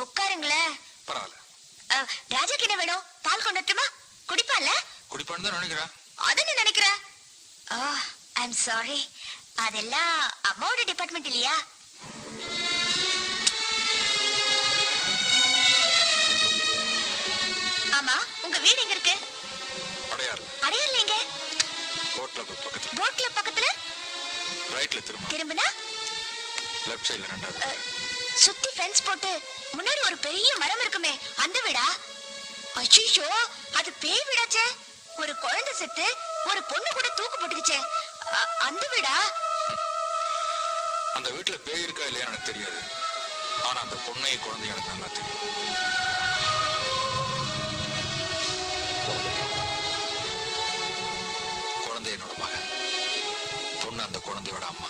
உட்காருங்களேன். பரவாயில்ல. ராஜாக்கு என்ன வேணும்? பால் கொண்டுட்டுமா? குடிப்பான்ல? குடிப்பான்னு தான் நினைக்கிறேன். அதான் நினைக்கிறேன். ஐ எம் சாரி, அதெல்லாம் அம்மாவோட டிபார்ட்மெண்ட் இல்லையா? ஆமா, உங்க வீடு எங்க இருக்கு? அடையார்ல. அடையார்ல எங்க? போட் கிளப் பக்கத்துல. போட் கிளப் பக்கத்துல? ரைட்ல திரும்பினா லெஃப்ட் சைடுல ரெண்டாவது. சுத்தி ஃபென்ஸ் போட்டு முன்னாடி ஒரு பெரிய மரம் இருக்குமே, அந்த வீடா? அச்சோ, அது பேய் வீடாச்சே. ஒரு குழந்தை செத்து ஒரு பொண்ணு கூட தூக்கு போட்டுக்குச்சே, அந்த வீடா? அந்த வீட்டுல பேய் இருக்கா இல்லையா எனக்கு தெரியாது. ஆனா அந்த பொண்ணையும் குழந்தையும் எனக்கு நல்லா தெரியும். குழந்தை என்னோட மகன், பொண்ணு அந்த குழந்தையோட அம்மா.